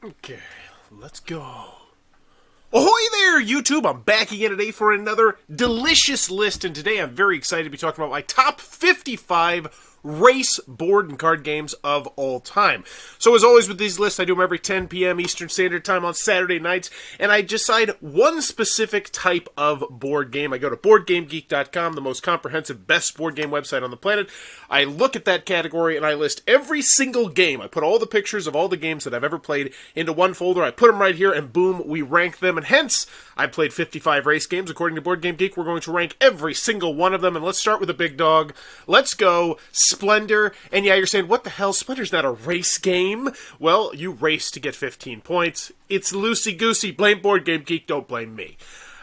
Okay, let's go. Ahoy there, YouTube! I'm back again today for another delicious list, and today I'm very excited to be talking about my top 55 race board and card games of all time. So as always with these lists, I do them every 10 p.m. Eastern Standard Time on Saturday nights, and I decide one specific type of board game. I go to boardgamegeek.com, the most comprehensive, best board game website on the planet. I look at that category, and I list every single game. I put all the pictures of all the games that I've ever played into one folder. I put them right here, and boom, we rank them, and hence, I played 55 race games. According to Board Game Geek, we're going to rank every single one of them, and let's start with the big dog. Let's go Splendor. And yeah, you're saying, what the hell? Splendor's not a race game. Well, you race to get 15 points. It's loosey-goosey. Blame Board Game Geek, don't blame me.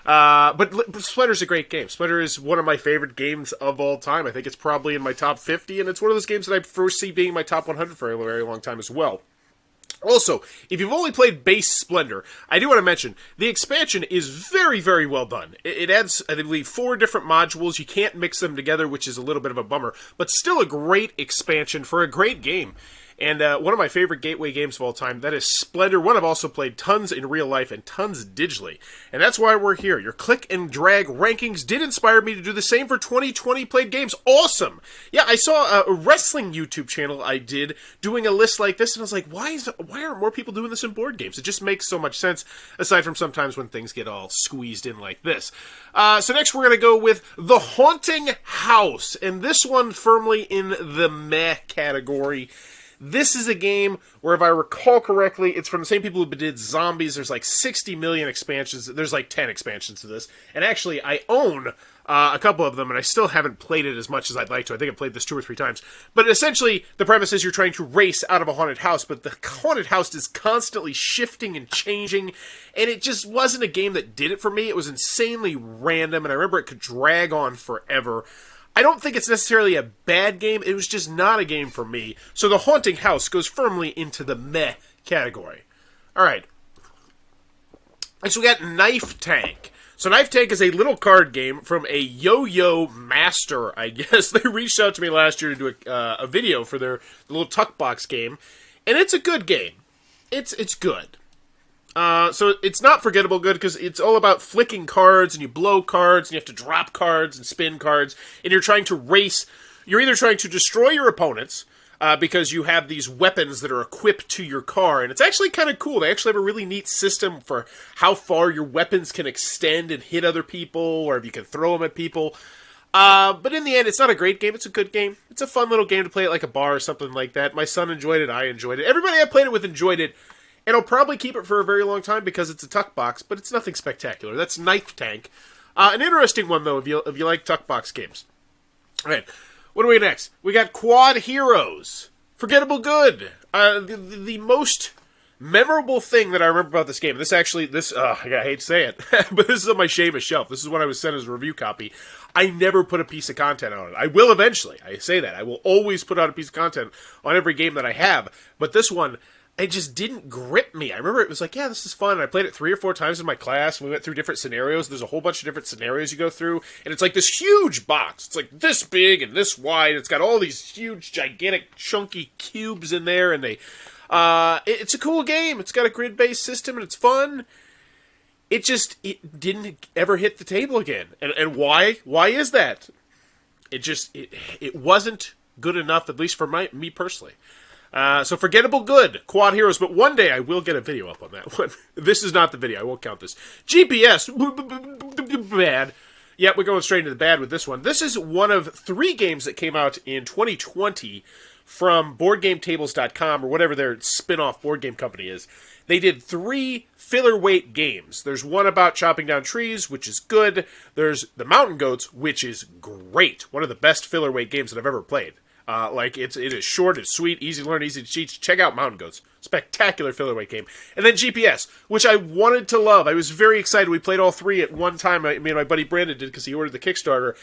But Splendor's a great game. Splendor is one of my favorite games of all time. I think it's probably in my top 50, and it's one of those games that I foresee being in my top 100 for a very long time as well. Also, if you've only played base Splendor, I do want to mention, the expansion is very, very well done. It adds, I believe, 4 different modules. You can't mix them together, which is a little bit of a bummer, but still a great expansion for a great game. And one of my favorite gateway games of all time, that is Splendor. One I've also played tons in real life and tons digitally. And that's why we're here. Your click and drag rankings did inspire me to do the same for 2020 played games. Awesome! Yeah, I saw a wrestling YouTube channel I did doing a list like this, and I was like, why aren't more people doing this in board games? It just makes so much sense, aside from sometimes when things get all squeezed in like this. So next we're going to go with The Haunting House, and this one firmly in the meh category. This is a game where, if I recall correctly, it's from the same people who did Zombies. There's like 60 million expansions. There's like 10 expansions to this. And actually, I own a couple of them, and I still haven't played it as much as I'd like to. I think I've played this 2 or 3 times. But essentially, the premise is you're trying to race out of a haunted house, but the haunted house is constantly shifting and changing, and it just wasn't a game that did it for me. It was insanely random, and I remember it could drag on forever. I don't think it's necessarily a bad game, it was just not a game for me. So The Haunting House goes firmly into the meh category. Alright. Next we got Knife Tank. So Knife Tank is a little card game from a Yo-Yo Master, I guess. They reached out to me last year to do a video for their little tuck box game. And it's a good game. It's good. So it's not forgettable good because it's all about flicking cards, and you blow cards, and you have to drop cards and spin cards, and you're trying to race. You're either trying to destroy your opponents because you have these weapons that are equipped to your car, and it's actually kind of cool. They actually have a really neat system for how far your weapons can extend and hit other people, or if you can throw them at people. But in the end, it's not a great game. It's a good game. It's a fun little game to play at like a bar or something like that. My son enjoyed it. I enjoyed it. Everybody I played it with enjoyed it. And I'll probably keep it for a very long time because it's a tuck box, but it's nothing spectacular. That's Knife Tank. An interesting one, though, if you like tuck box games. All right, what do we got next? We got Quad Heroes. Forgettable good. The most memorable thing that I remember about this game, I hate to say it, but this is on my Seamus shelf. This is what I was sent as a review copy. I never put a piece of content on it. I will eventually. I say that. I will always put out a piece of content on every game that I have. But this one, it just didn't grip me. I remember it was like, yeah, this is fun. I played it 3 or 4 times in my class. We went through different scenarios. There's a whole bunch of different scenarios you go through. And it's like this huge box. It's like this big and this wide. It's got all these huge, gigantic, chunky cubes in there. And it's a cool game. It's got a grid-based system and it's fun. It didn't ever hit the table again. And why? Why is that? It wasn't good enough, at least for me personally. So forgettable good, Quad Heroes, but one day I will get a video up on that one. This is not the video, I won't count this. GPS, bad. Yeah, we're going straight into the bad with this one. This is one of 3 games that came out in 2020 from BoardGameTables.com, or whatever their spin-off board game company is. They did 3 filler weight games. There's one about chopping down trees, which is good. There's the Mountain Goats, which is great. One of the best filler weight games that I've ever played. It is short, it's sweet, easy to learn, easy to teach. Check out Mountain Goats. Spectacular filler weight game. And then GPS, which I wanted to love. I was very excited. We played all 3 at one time. Me and my buddy Brandon did because he ordered the Kickstarter.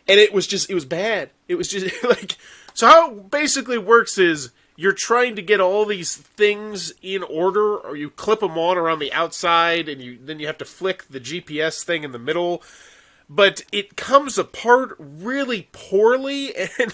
And it was bad. It was just like, so how it basically works is you're trying to get all these things in order, or you clip them on around the outside, and then you have to flick the GPS thing in the middle. But it comes apart really poorly, and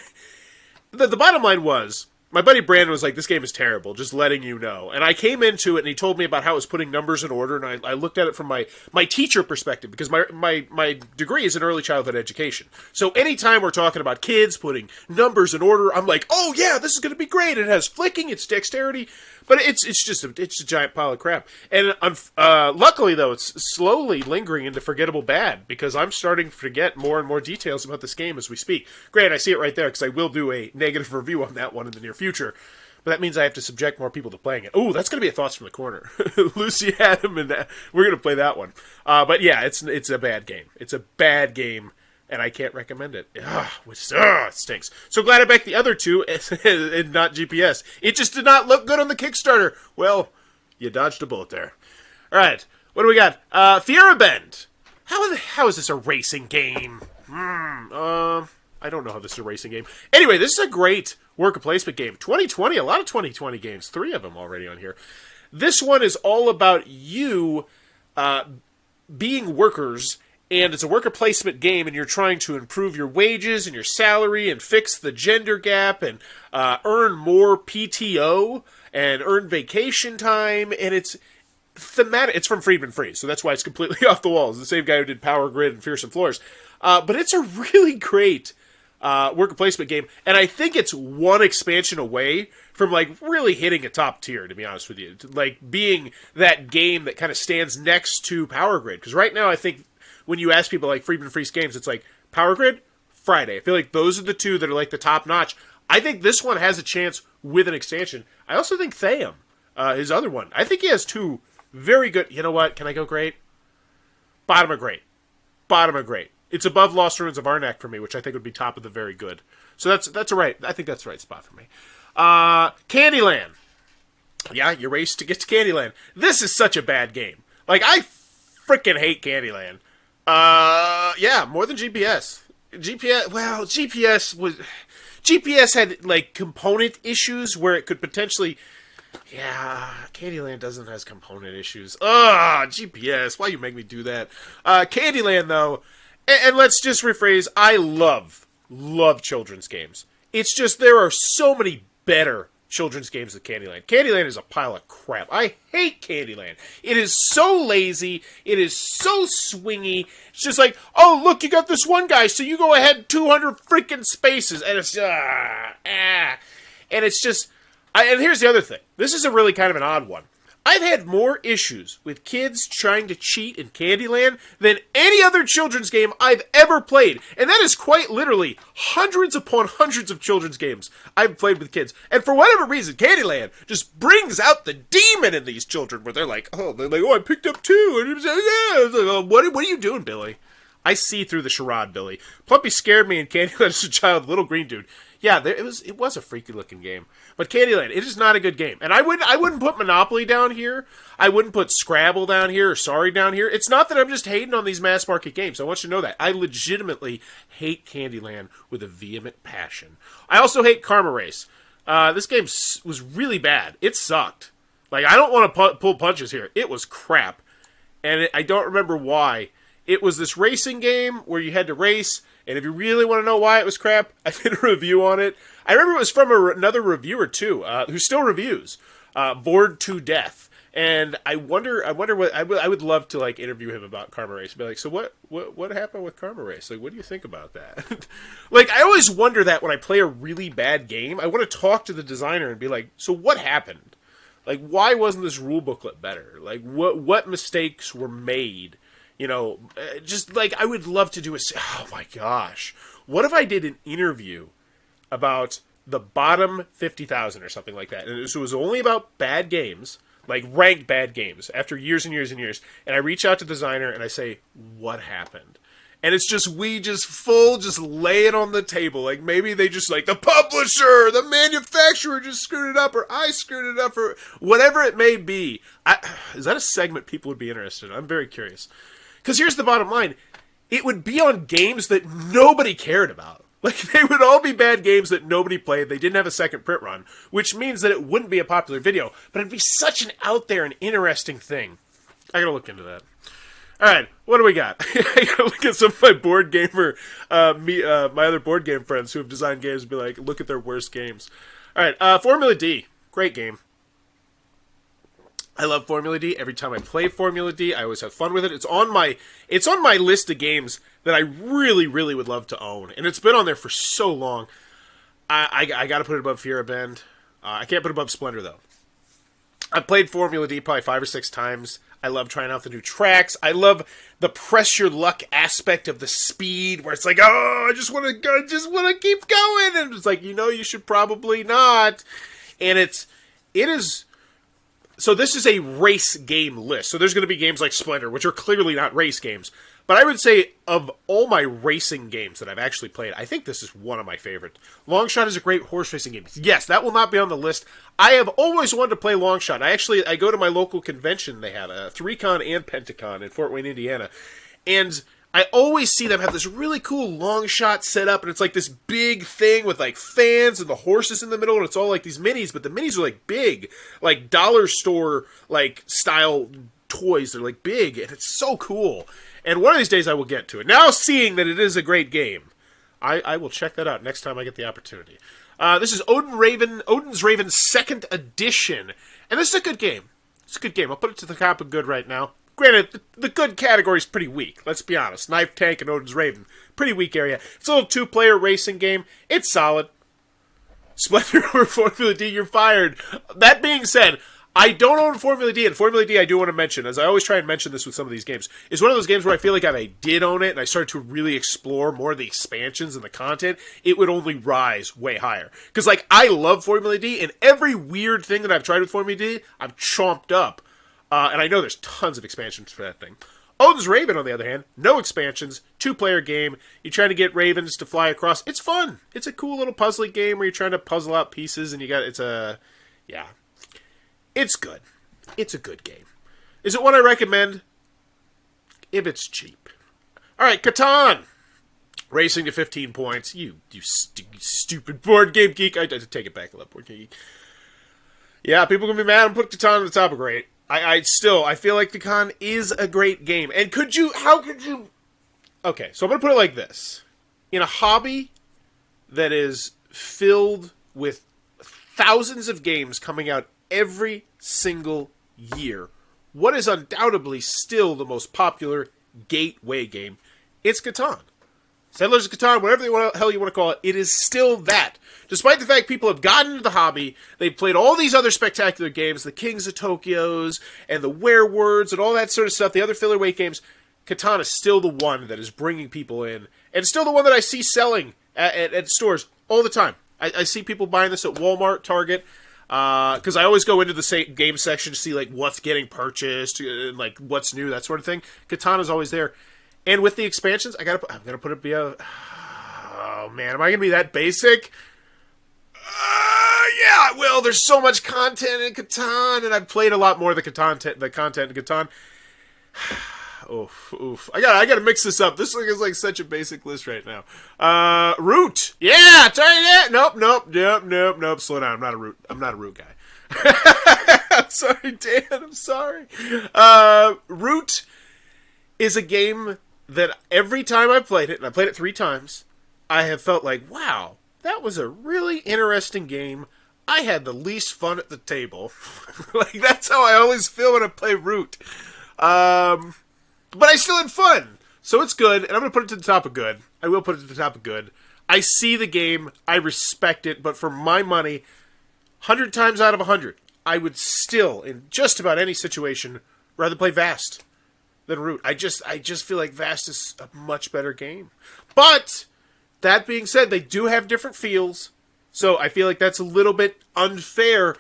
the bottom line was, my buddy Brandon was like, this game is terrible, just letting you know. And I came into it, and he told me about how it was putting numbers in order, and I looked at it from my teacher perspective, because my degree is in early childhood education. So anytime we're talking about kids putting numbers in order, I'm like, oh yeah, this is going to be great. It has flicking, it's dexterity, but it's a giant pile of crap. And luckily, though, it's slowly lingering into forgettable bad, because I'm starting to forget more and more details about this game as we speak. Great, I see it right there, because I will do a negative review on that one in the near future. But that means I have to subject more people to playing it. Oh, that's going to be a Thoughts from the Corner. Lucy Adam and we're going to play that one. But yeah, it's a bad game. It's a bad game, and I can't recommend it. It stinks. So glad I backed the other two and not GPS. It just did not look good on the Kickstarter. Well, you dodged a bullet there. All right, what do we got? Fierabend. How is this a racing game? I don't know how this is a racing game. Anyway, this is a great worker placement game. 2020, a lot of 2020 games. 3 of them already on here. This one is all about you being workers, and it's a worker placement game, and you're trying to improve your wages and your salary and fix the gender gap and earn more PTO and earn vacation time, and it's thematic. It's from Friedman Freeze, so that's why it's completely off the walls. The same guy who did Power Grid and Fearsome Floors. But it's a really great worker placement game, and I think it's one expansion away from like really hitting a top tier, to be honest with you, like being that game that kind of stands next to Power Grid. Because right now, I think when you ask people like Friedman Freeze games, it's like Power Grid, Friday. I feel like those are the two that are like the top notch. I think this one has a chance with an expansion. I also think Theum, his other one, I think he has 2 very good. You know what? Can I go great? Bottom of great. Bottom of great. It's above Lost Ruins of Arnak for me, which I think would be top of the very good. So that's a right. I think that's the right spot for me. Candyland. Yeah, you race to get to Candyland. This is such a bad game. Like, I freaking hate Candyland. Yeah, more than GPS. GPS had like component issues where it could potentially. Yeah, Candyland doesn't have component issues. GPS, why you make me do that? Candyland, though, and let's just rephrase, I love children's games. It's just there are so many better children's games than Candyland. Candyland is a pile of crap. I hate Candyland. It is so lazy. It is so swingy. It's just like, oh, look, you got this one guy, so you go ahead 200 freaking spaces, and it's, and it's just... and here's the other thing. This is a really kind of an odd one. I've had more issues with kids trying to cheat in Candyland than any other children's game I've ever played. And that is quite literally hundreds upon hundreds of children's games I've played with kids. And for whatever reason, Candyland just brings out the demon in these children where they're like, oh, I picked up 2. And it's like, yeah. It's like, oh, what are you doing, Billy? I see through the charade, Billy. Plumpy scared me in Candyland as a child, little green dude. Yeah, it was a freaky looking game. But Candyland, it is not a good game. And I wouldn't put Monopoly down here. I wouldn't put Scrabble down here or Sorry down here. It's not that I'm just hating on these mass market games. I want you to know that. I legitimately hate Candyland with a vehement passion. I also hate Karma Race. This game was really bad. It sucked. Like, I don't want to pull punches here. It was crap. And I don't remember why. It was this racing game where you had to race, and if you really want to know why it was crap, I did a review on it. I remember it was from another reviewer, too, who still reviews, Bored to Death. And I wonder what, I would love to, like, interview him about Karma Race. Be like, so what happened with Karma Race? Like, what do you think about that? Like, I always wonder that when I play a really bad game. I want to talk to the designer and be like, so what happened? Like, why wasn't this rule booklet better? Like, what mistakes were made? You know, just like, I would love to do oh my gosh. What if I did an interview about the bottom 50,000 or something like that? And it was only about bad games, like ranked bad games, after years and years and years. And I reach out to the designer and I say, what happened? And it's just, we just lay it on the table. Like, maybe they just, like, the publisher, the manufacturer just screwed it up, or I screwed it up, or whatever it may be. Is that a segment people would be interested in? I'm very curious. Because here's the bottom line. It would be on games that nobody cared about. Like, they would all be bad games that nobody played. They didn't have a second print run, which means that it wouldn't be a popular video. But it'd be such an out there and interesting thing. I gotta look into that. Alright, what do we got? I gotta look at some of my board gamer, my other board game friends who have designed games and be like, look at their worst games. All right, Formula D. Great game. I love Formula D. Every time I play Formula D, I always have fun with it. It's on my list of games that I really, really would love to own, and it's been on there for so long. I got to put it above Fear of Bend. I can't put it above Splendor though. I've played Formula D probably 5 or 6 times. I love trying out the new tracks. I love the press your luck aspect of the speed, where it's like, oh, I just want to keep going, and it's like, you should probably not. And it is. So this is a race game list. So there's going to be games like Splendor, which are clearly not race games. But I would say of all my racing games that I've actually played, I think this is one of my favorites. Longshot is a great horse racing game. Yes, that will not be on the list. I have always wanted to play Longshot. I go to my local convention. They have a 3Con and Pentacon in Fort Wayne, Indiana. And I always see them have this really cool Longshot setup, and it's like this big thing with like fans and the horses in the middle, and it's all like these minis, but the minis are like big, like dollar store like style toys. They're like big, and it's so cool. And one of these days I will get to it. Now, seeing that it is a great game, I will check that out next time I get the opportunity. This is Odin's Raven 2nd Edition, and this is a good game. It's a good game. I'll put it to the top of good right now. Granted, the good category is pretty weak. Let's be honest. Knife Tank and Odin's Raven, pretty weak area. It's a little 2-player racing game. It's solid. Splendor or Formula D, you're fired. That being said, I don't own Formula D, and Formula D I do want to mention, as I always try and mention this with some of these games, is one of those games where I feel like if I did own it and I started to really explore more of the expansions and the content, it would only rise way higher. Because, like, I love Formula D, and every weird thing that I've tried with Formula D, I've chomped up. And I know there's tons of expansions for that thing. Odin's Raven, on the other hand, no expansions, 2-player game. You're trying to get ravens to fly across. It's fun. It's a cool little puzzly game where you're trying to puzzle out pieces, and yeah. It's good. It's a good game. Is it one I recommend? If it's cheap. All right, Catan. Racing to 15 points. You stupid board game geek. I take it back a little, board game geek. Yeah, people are going to be mad and put Catan on the top of great. I feel like Catan is a great game. And how could you... Okay, so I'm going to put it like this. In a hobby that is filled with thousands of games coming out every single year, what is undoubtedly still the most popular gateway game? It's Catan. Settlers of Catan, whatever the hell you want to call it, it is still that. Despite the fact people have gotten into the hobby, they've played all these other spectacular games, the Kings of Tokyos, and the Werewords, and all that sort of stuff, the other filler weight games, Catan is still the one that is bringing people in, and still the one that I see selling at stores all the time. I see people buying this at Walmart, Target, because I always go into the same game section to see like what's getting purchased, and like what's new, that sort of thing. Catan is always there. And with the expansions, I'm gonna put it via. Oh man, am I gonna be that basic? Yeah, I will. There's so much content in Catan, and I've played a lot more of the content in Catan. Oof. I gotta mix this up. This is like such a basic list right now. Root. Yeah, try that. Nope. Slow down. I'm not a root guy. I'm sorry, Dan. I'm sorry. Root is a game that every time I played it, and I played it 3 times, I have felt like, wow, that was a really interesting game. I had the least fun at the table. Like, that's how I always feel when I play Root. But I still had fun. So it's good, and I'm going to put it to the top of good. I will put it to the top of good. I see the game, I respect it, but for my money, 100 times out of 100, I would still, in just about any situation, rather play Vast than Root. I just feel like Vast is a much better game. But that being said, they do have different feels, so I feel like that's a little bit unfair.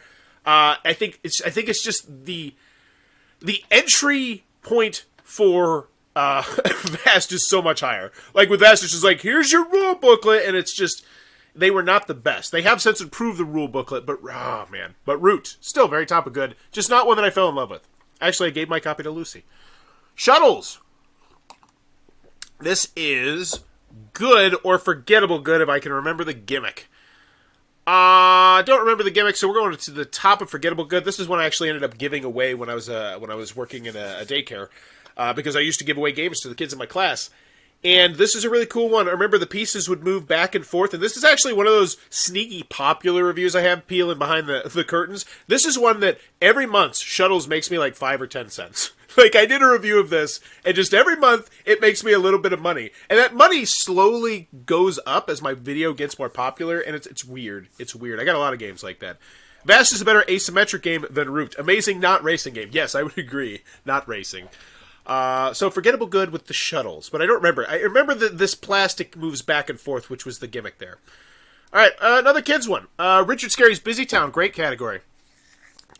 I think it's just the entry point for Vast is so much higher. Like with Vast, it's just like, here's your rule booklet, and it's just, they were not the best. They have since improved the rule booklet, but oh man. But Root, still very top of good. Just not one that I fell in love with. Actually, I gave my copy to Lucy. Shuttles. This is good or forgettable good if I can remember the gimmick. I don't remember the gimmick, so we're going to the top of forgettable good. This is one I actually ended up giving away when I was working in a daycare, because I used to give away games to the kids in my class. And this is a really cool one. I remember the pieces would move back and forth, and this is actually one of those sneaky popular reviews I have peeling behind the curtains. This is one that every month Shuttles makes me like 5 or 10 cents. Like, I did a review of this, and just every month it makes me a little bit of money. And that money slowly goes up as my video gets more popular, and it's weird. It's weird. I got a lot of games like that. Vast is a better asymmetric game than Root. Amazing not racing game. Yes, I would agree. Not racing. So forgettable good with the shuttles, but I don't remember. I remember that this plastic moves back and forth, which was the gimmick there. All right, another kids one. Richard Scarry's Busy Town, great category.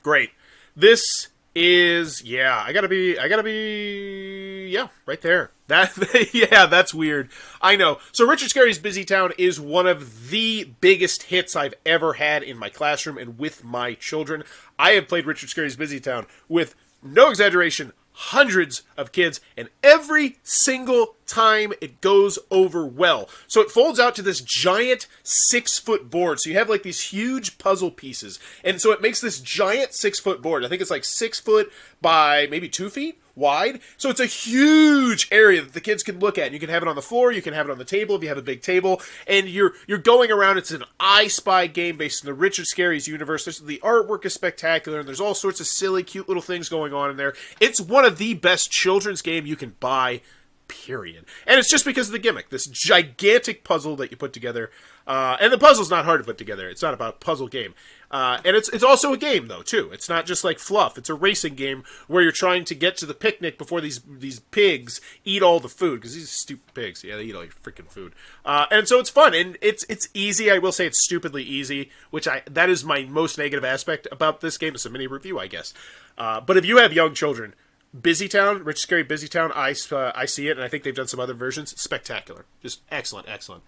Great. This is, yeah, I gotta be, yeah, right there. That, yeah, that's weird. I know. So Richard Scarry's Busy Town is one of the biggest hits I've ever had in my classroom and with my children. I have played Richard Scarry's Busy Town with, no exaggeration, hundreds of kids, and every single time it goes over well. So it folds out to this giant 6-foot board. So you have like these huge puzzle pieces. And so it makes this giant 6-foot board. I think it's like 6 foot by maybe 2 feet wide. So it's a huge area that the kids can look at. You can have it on the floor, you can have it on the table if you have a big table, and you're going around. It's an I Spy game based in the Richard Scarry's universe. The artwork is spectacular, and there's all sorts of silly, cute little things going on in there. It's one of the best children's game you can buy, period. And it's just because of the gimmick, this gigantic puzzle that you put together. And the puzzle's not hard to put together. It's not about a puzzle game. And it's also a game, though, too. It's not just like fluff. It's a racing game where you're trying to get to the picnic before these pigs eat all the food. Because these stupid pigs, yeah, they eat all your freaking food. And so it's fun. And it's easy. I will say it's stupidly easy, which that is my most negative aspect about this game. It's a mini review, I guess. But if you have young children, Busy Town, Richard Scarry Busy Town, I see it, and I think they've done some other versions. Spectacular. Just excellent, excellent.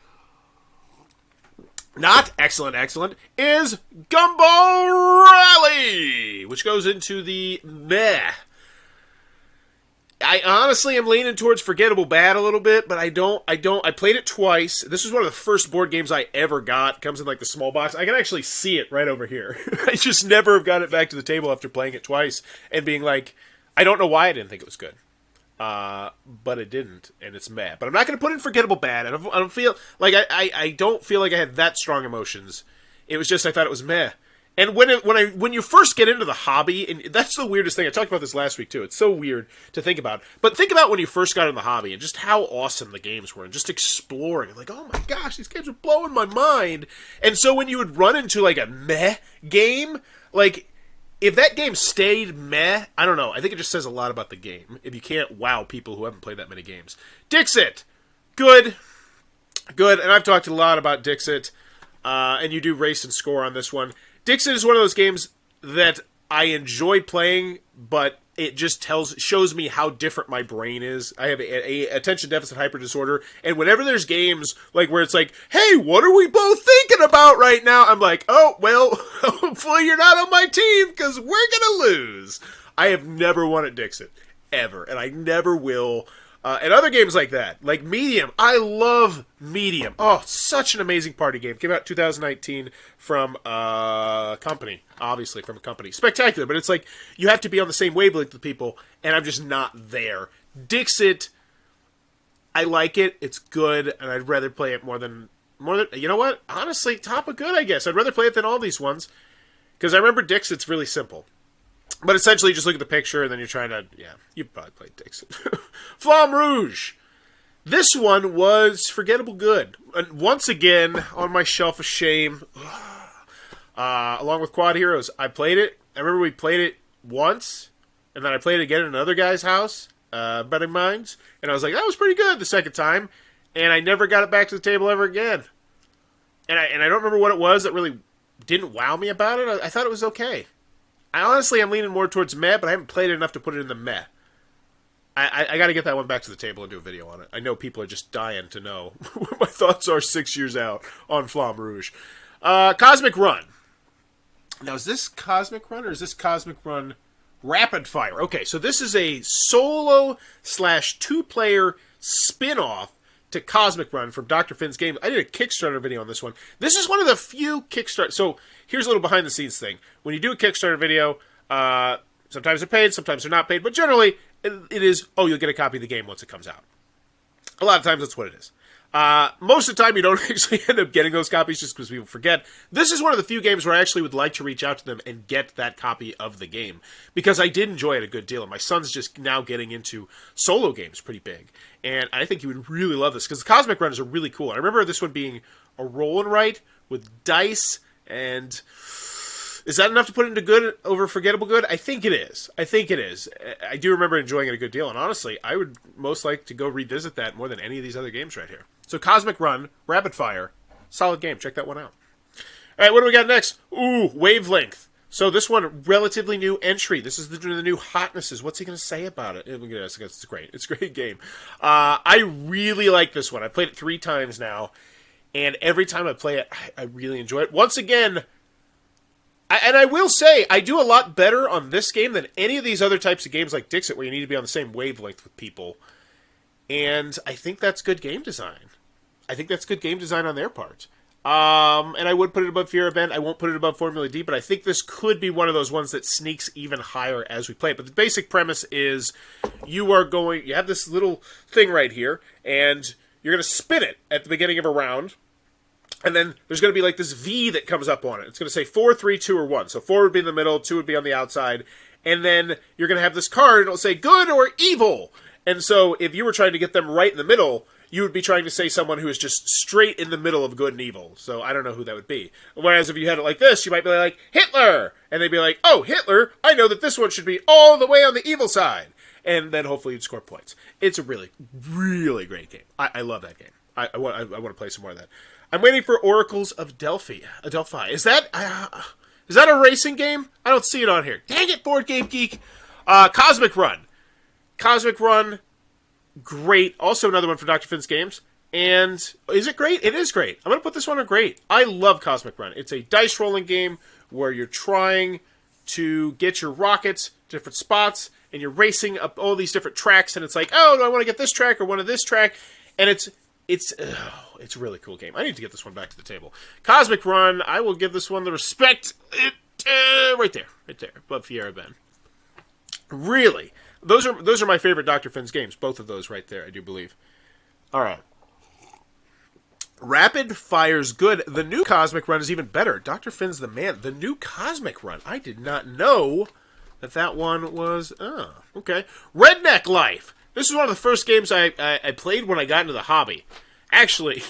Not excellent, excellent, is Gumbo Rally, which goes into the meh. I honestly am leaning towards forgettable bad a little bit, but I played it twice. This is one of the first board games I ever got. It comes in like the small box. I can actually see it right over here. I just never have got it back to the table after playing it twice and being like, I don't know why I didn't think it was good. But it didn't, and it's meh. But I'm not going to put in forgettable bad. I don't feel like I don't feel like I had that strong emotions. It was just I thought it was meh. And when you first get into the hobby, and that's the weirdest thing. I talked about this last week too. It's so weird to think about. But think about when you first got in the hobby and just how awesome the games were, and just exploring. And like, oh my gosh, these games are blowing my mind. And so when you would run into like a meh game, like, if that game stayed meh, I don't know. I think it just says a lot about the game. If you can't wow people who haven't played that many games. Dixit. Good. Good. And I've talked a lot about Dixit. And you do race and score on this one. Dixit is one of those games that I enjoy playing, but it just shows me how different my brain is. I have a attention deficit hyper disorder, and whenever there's games like where it's like, hey, what are we both thinking about right now? I'm like, oh, well, hopefully you're not on my team, because we're gonna lose. I have never won at Dixit, ever, and I never will. And other games like that, like Medium. I love Medium. Oh, such an amazing party game. Came out 2019 from a company. Obviously from a company. Spectacular, but it's like you have to be on the same wavelength with people, and I'm just not there. Dixit, I like it. It's good, and I'd rather play it more than you know what? Honestly, top of good, I guess. I'd rather play it than all these ones. Because I remember Dixit's really simple. But essentially, you just look at the picture, and then you're trying to, yeah, you probably played Dixit. Flamme Rouge. This one was forgettable good. And once again, on my shelf of shame, along with Quad Heroes, I played it. I remember we played it once, and then I played it again at another guy's house, buddy of mine's, and I was like, that was pretty good the second time, and I never got it back to the table ever again. And I don't remember what it was that really didn't wow me about it. I thought it was okay. I honestly am leaning more towards meh, but I haven't played it enough to put it in the meh. I got to get that one back to the table and do a video on it. I know people are just dying to know what my thoughts are 6 years out on Flamme Rouge. Cosmic Run. Now, is this Cosmic Run or is this Cosmic Run Rapid Fire? Okay, so this is a solo/2-player spin-off to Cosmic Run from Dr. Finn's Game. I did a Kickstarter video on this one. This is one of the few Kickstarter... So, here's a little behind-the-scenes thing. When you do a Kickstarter video, sometimes they're paid, sometimes they're not paid, but generally, it is, oh, you'll get a copy of the game once it comes out. A lot of times that's what it is. Most of the time you don't actually end up getting those copies just because people forget. This is one of the few games where I actually would like to reach out to them and get that copy of the game, because I did enjoy it a good deal, and my son's just now getting into solo games pretty big, and I think he would really love this, because the Cosmic Run is a really cool. I remember this one being a roll and write with dice, and is that enough to put into good over forgettable good? I think it is. I do remember enjoying it a good deal, and honestly, I would most like to go revisit that more than any of these other games right here. So Cosmic Run, Rapid Fire, solid game. Check that one out. All right, what do we got next? Ooh, Wavelength. So this one, relatively new entry. This is the new hotnesses. What's he going to say about it? It's great. It's a great game. I really like this one. I played it 3 times now, and every time I play it, I really enjoy it. Once again, and I will say, I do a lot better on this game than any of these other types of games like Dixit, where you need to be on the same wavelength with people. And I think that's good game design. I think that's good game design on their part. And I would put it above Fear Event. I won't put it above Formula D, but I think this could be one of those ones that sneaks even higher as we play it. But the basic premise is you have this little thing right here, and you're going to spin it at the beginning of a round. And then there's going to be like this V that comes up on it. It's going to say 4, 3, 2, or 1. So 4 would be in the middle, 2 would be on the outside. And then you're going to have this card, and it'll say good or evil. And so if you were trying to get them right in the middle, you would be trying to say someone who is just straight in the middle of good and evil. So I don't know who that would be. Whereas if you had it like this, you might be like, Hitler! And they'd be like, oh, Hitler, I know that this one should be all the way on the evil side. And then hopefully you'd score points. It's a really, really great game. I love that game. I want to play some more of that. I'm waiting for Oracles of Delphi. Is that a racing game? I don't see it on here. Dang it, Board Game Geek. Cosmic Run. Cosmic Run, great. Also another one for Dr. Finn's Games. And is it great? It is great. I'm going to put this one on great. I love Cosmic Run. It's a dice rolling game where you're trying to get your rockets to different spots, and you're racing up all these different tracks, and it's like, oh, do I want to get this track or one of this track? And it's a really cool game. I need to get this one back to the table. Cosmic Run, I will give this one the respect. Right there, above Fiera Ben. Really. Those are my favorite Dr. Finn's games. Both of those right there, I do believe. All right. Rapid Fire's good. The new Cosmic Run is even better. Dr. Finn's the man. The new Cosmic Run. I did not know that one was... Oh, okay. Redneck Life. This is one of the first games I played when I got into the hobby. Actually,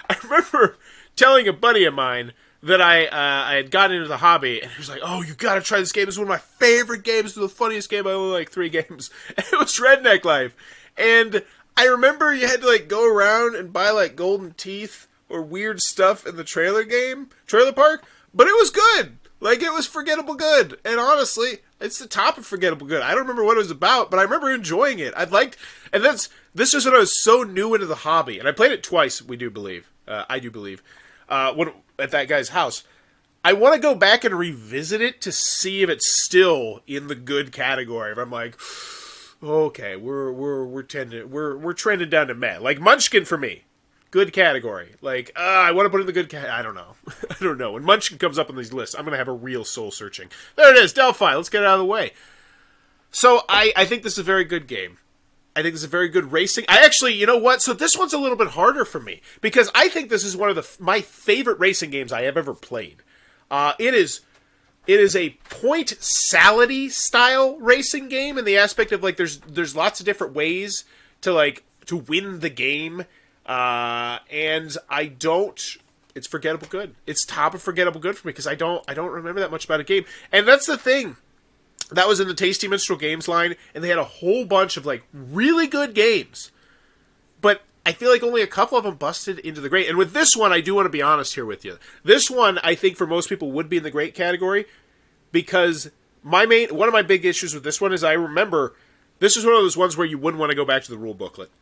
I remember telling a buddy of mine that I had gotten into the hobby, and he was like, oh, you gotta try this game. This is one of my favorite games. It's the funniest game. I only like 3 games. And it was Redneck Life. And I remember you had to like go around and buy like golden teeth or weird stuff in the trailer park, but it was good. Like, it was forgettable good. And honestly, it's the top of forgettable good. I don't remember what it was about, but I remember enjoying it. This was when I was so new into the hobby, and I played it twice, I do believe, at that guy's house. I want to go back and revisit it to see if it's still in the good category. If I'm like, okay, we're trending down to meh. Like Munchkin for me, good category. Like, I want to put it in the good category. I don't know. I don't know. When Munchkin comes up on these lists, I'm going to have a real soul searching. There it is, Delphi. Let's get it out of the way. So I think this is a very good game. I think this is a very good racing. I actually, you know what? So this one's a little bit harder for me, because I think this is one of my favorite racing games I have ever played. It is a point salady style racing game in the aspect of like there's lots of different ways to win the game. And it's forgettable good. It's top of forgettable good for me because I don't remember that much about a game. And that's the thing. That was in the Tasty Minstrel Games line, and they had a whole bunch of like really good games. But I feel like only a couple of them busted into the great. And with this one, I do want to be honest here with you. This one, I think for most people would be in the great category, because one of my big issues with this one is I remember this is one of those ones where you wouldn't want to go back to the rule booklet.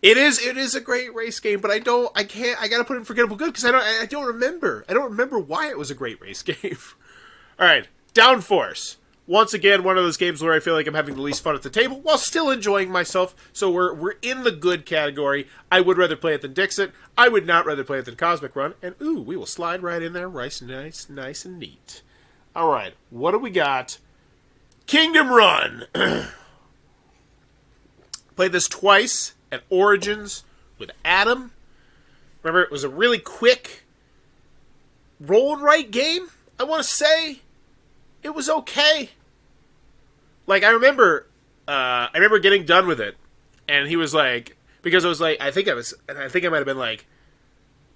It is a great race game, but I gotta put it in forgettable good because I don't remember why it was a great race game. All right, Downforce. Once again, one of those games where I feel like I'm having the least fun at the table while still enjoying myself. So we're in the good category. I would rather play it than Dixit. I would not rather play it than Cosmic Run. And ooh, we will slide right in there, nice and neat. All right, what do we got? Kingdom Run. Played this twice at Origins with Adam. Remember, it was a really quick roll and write game, I want to say. It was okay. Like, I remember getting done with it, and he was like, because I was like, I think I might have been like,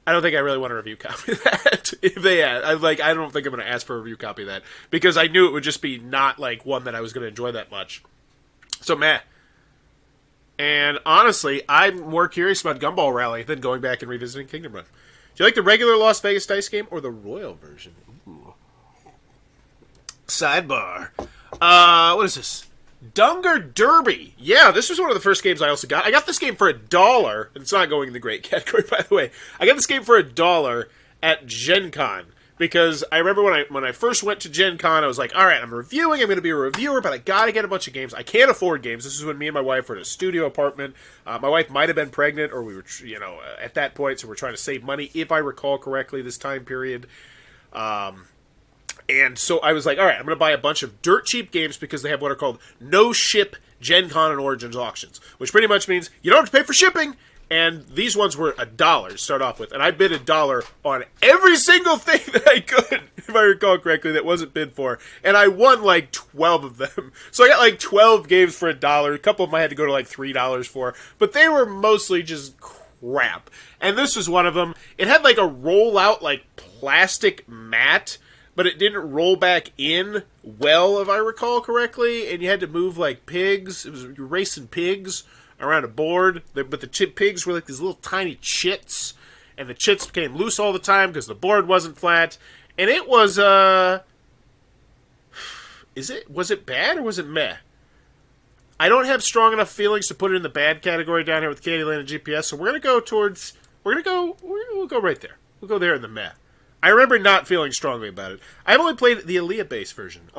I don't think I really want a review copy of that. If they had, I don't think I'm going to ask for a review copy of that, because I knew it would just be not like one that I was going to enjoy that much. So meh. And honestly, I'm more curious about Gumbo Rally than going back and revisiting Kingdom Run. Do you like the regular Las Vegas dice game or the Royal version? Ooh. Sidebar. What is this? Dungar Derby. Yeah, this was one of the first games I also got. I got this game for $1. It's not going in the great category, by the way. I got this game for $1 at Gen Con. Because I remember when I first went to Gen Con, I was like, all right, I'm reviewing, I'm going to be a reviewer, but I got to get a bunch of games. I can't afford games. This is when me and my wife were in a studio apartment. My wife might have been pregnant, or we were, at that point, so we're trying to save money, if I recall correctly, this time period. And so I was like, all right, I'm going to buy a bunch of dirt cheap games because they have what are called no-ship Gen Con and Origins auctions, which pretty much means you don't have to pay for shipping. And these ones were $1 to start off with. And I bid $1 on every single thing that I could, if I recall correctly, that wasn't bid for. And I won like 12 of them. So I got like 12 games for $1. A couple of them I had to go to like $3 for. But they were mostly just crap. And this was one of them. It had like a roll-out like plastic mat, but it didn't roll back in well, if I recall correctly. And you had to move like pigs. You were racing pigs around a board, but the pigs were like these little tiny chits, and the chits became loose all the time because the board wasn't flat, and it was, was it bad or was it meh? I don't have strong enough feelings to put it in the bad category down here with Candyland and GPS, so we'll go right there. We'll go there in the meh. I remember not feeling strongly about it. I've only played the Aaliyah-based version.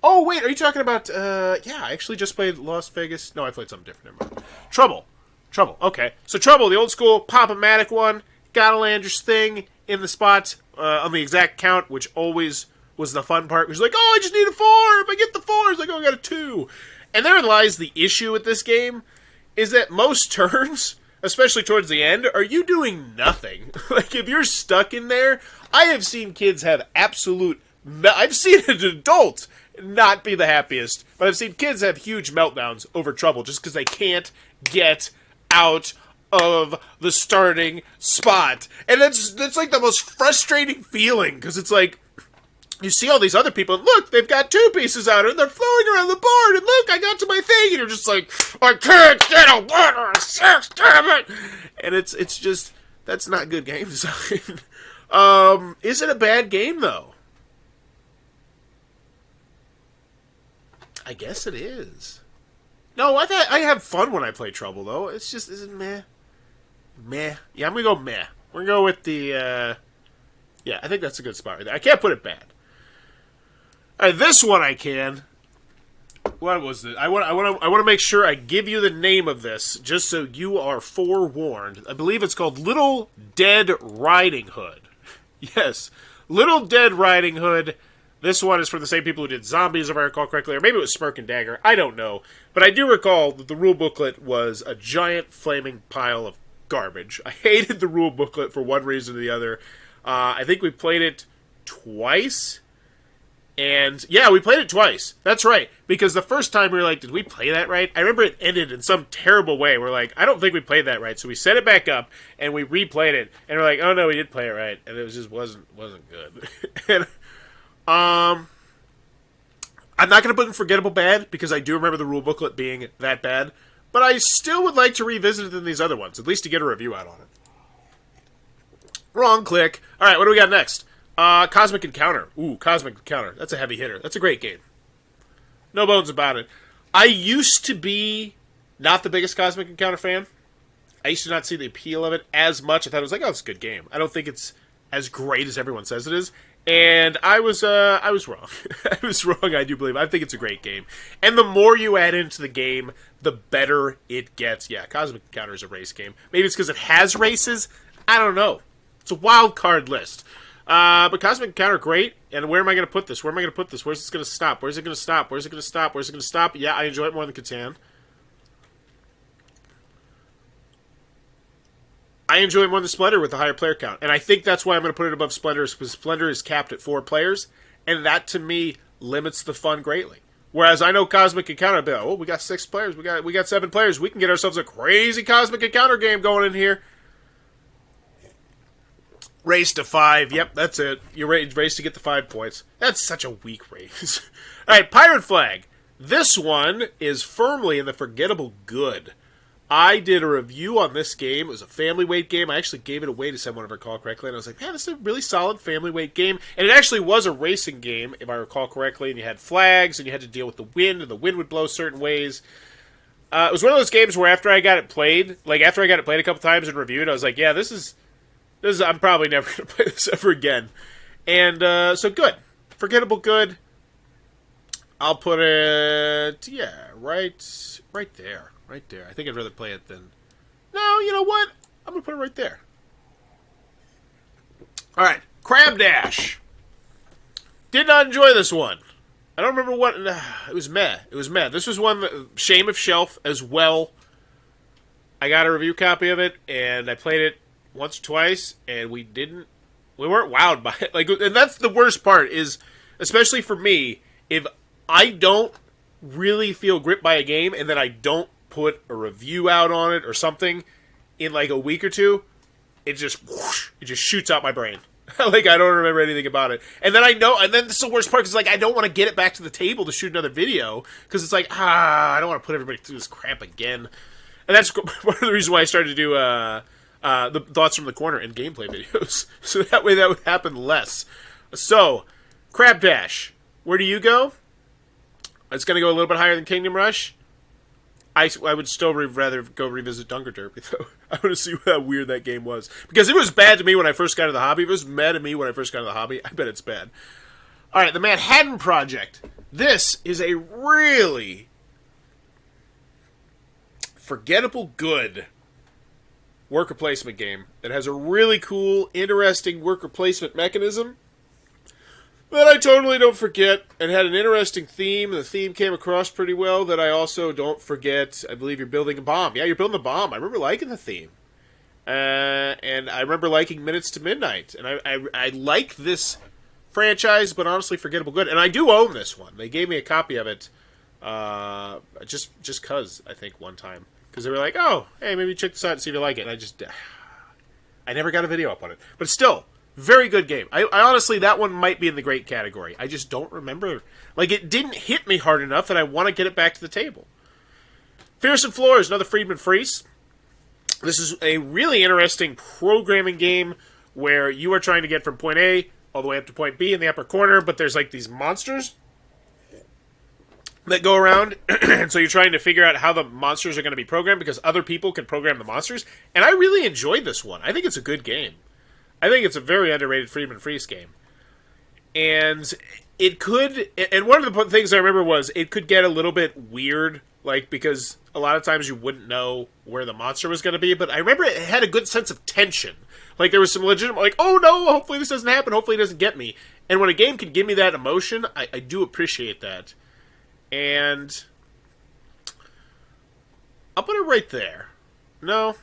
Oh, wait, are you talking about, yeah, I actually just played Las Vegas. No, I played something different. Never mind. Trouble, okay. So Trouble, the old school Pop-O-Matic one, gotta land your thing in the spot on the exact count, which always was the fun part. It was like, oh, I just need a 4. If I get the 4, it's like, oh, I got a 2. And there lies the issue with this game, is that most turns, especially towards the end, are you doing nothing. Like, if you're stuck in there, I have seen kids have I've seen an adult not be the happiest, but I've seen kids have huge meltdowns over Trouble just because they can't get out of the starting spot. And that's like the most frustrating feeling, because it's like, you see all these other people, and look, they've got 2 pieces out, and they're flowing around the board, and look, I got to my thing, and you're just like, I can't get a 1 or a 6, damn it! And it's just, that's not good game design. Is it a bad game, though? I guess it is. No, I have fun when I play Trouble, though. It's just, is it meh? Meh. Yeah, I'm going to go meh. We're going to go with the, yeah, I think that's a good spot right there. I can't put it bad. All right, this one I can. What was it? I want to make sure I give you the name of this, just so you are forewarned. I believe it's called Little Dead Riding Hood. Yes, Little Dead Riding Hood. This one is for the same people who did Zombies, if I recall correctly, or maybe it was Smirk and Dagger. I don't know. But I do recall that the rule booklet was a giant flaming pile of garbage. I hated the rule booklet for one reason or the other. I think we played it twice. And, yeah, we played it twice. That's right. Because the first time we were like, did we play that right? I remember it ended in some terrible way. We're like, I don't think we played that right. So we set it back up, and we replayed it. And we're like, oh, no, we did play it right. And it just wasn't good. And I'm not going to put Unforgettable bad, because I do remember the rule booklet being that bad. But I still would like to revisit it than these other ones, at least to get a review out on it. Wrong click. All right, what do we got next? Cosmic Encounter. Ooh, Cosmic Encounter. That's a heavy hitter. That's a great game. No bones about it. I used to be not the biggest Cosmic Encounter fan. I used to not see the appeal of it as much. I thought it was like, oh, it's a good game. I don't think it's as great as everyone says it is. And I was wrong. I was wrong, I do believe. I think it's a great game. And the more you add into the game, the better it gets. Yeah, Cosmic Encounter is a race game. Maybe it's because it has races. I don't know. It's a wild card list. But Cosmic Encounter, great. And where am I going to put this? Where am I going to put this? Where's this going to stop? Where's it going to stop? Where's it going to stop? Where's it going to stop? Yeah, I enjoy it more than Catan. I enjoy it more than Splendor with the higher player count. And I think that's why I'm going to put it above Splendor, because Splendor is capped at 4 players. And that, to me, limits the fun greatly. Whereas I know Cosmic Encounter, I'd be like, oh, we got 6 players. We got 7 players. We can get ourselves a crazy Cosmic Encounter game going in here. Race to 5. Yep, that's it. You race to get the 5 points. That's such a weak race. All right, Pirate Flag. This one is firmly in the forgettable good. I did a review on this game. It was a family weight game. I actually gave it away to someone, if I recall correctly. And I was like, man, this is a really solid family weight game. And it actually was a racing game, if I recall correctly. And you had flags, and you had to deal with the wind, and the wind would blow certain ways. It was one of those games where after I got it played, a couple times and reviewed, I was like, yeah, this is I'm probably never going to play this ever again. And so good. Forgettable good. I'll put it, yeah, right there. Right there. I think I'd rather play it than... No, you know what? I'm going to put it right there. Alright, Crab Dash. Did not enjoy this one. I don't remember what... It was meh. It was meh. This was one that... Shame of Shelf as well. I got a review copy of it, and I played it once or twice, and we weren't wowed by it. Like, and that's the worst part, is, especially for me, if I don't really feel gripped by a game, and then I don't put a review out on it or something in like a week or two, it just shoots out my brain. Like, I don't remember anything about it. And then I know, and then this is the worst part, because like, I don't want to get it back to the table to shoot another video, because it's like, I don't want to put everybody through this crap again. And that's one of the reasons why I started to do the Thoughts from the Corner and gameplay videos. So that way that would happen less. So, Crab Dash, where do you go? It's going to go a little bit higher than Kingdom Rush. I would still rather go revisit Dungar Derby, though. I want to see how weird that game was. Because it was bad to me when I first got into the hobby. If it was mad at me when I first got into the hobby, I bet it's bad. Alright, the Manhattan Project. This is a really forgettable good worker placement game that has a really cool, interesting worker placement mechanism that I totally don't forget, and had an interesting theme. The theme came across pretty well that I also don't forget. I believe you're building a bomb. Yeah, you're building a bomb. I remember liking the theme. And I remember liking Minutes to Midnight. And I like this franchise, but honestly forgettable good. And I do own this one. They gave me a copy of it just because, I think, one time. Because they were like, oh, hey, maybe check this out and see if you like it. And I never got a video up on it. But still, very good game. I honestly, that one might be in the great category. I just don't remember. Like, it didn't hit me hard enough that I want to get it back to the table. Fearsome Floors, another Friedman Freeze. This is a really interesting programming game where you are trying to get from point A all the way up to point B in the upper corner, but there's like these monsters that go around, and so you're trying to figure out how the monsters are going to be programmed because other people can program the monsters. And I really enjoyed this one. I think it's a good game. I think it's a very underrated Friedman Freeze game. And it could, and one of the things I remember was it could get a little bit weird, like, because a lot of times you wouldn't know where the monster was going to be, but I remember it had a good sense of tension. Like, there was some legitimate, like, oh no, hopefully this doesn't happen, hopefully it doesn't get me. And when a game can give me that emotion, I do appreciate that. And I'll put it right there. No.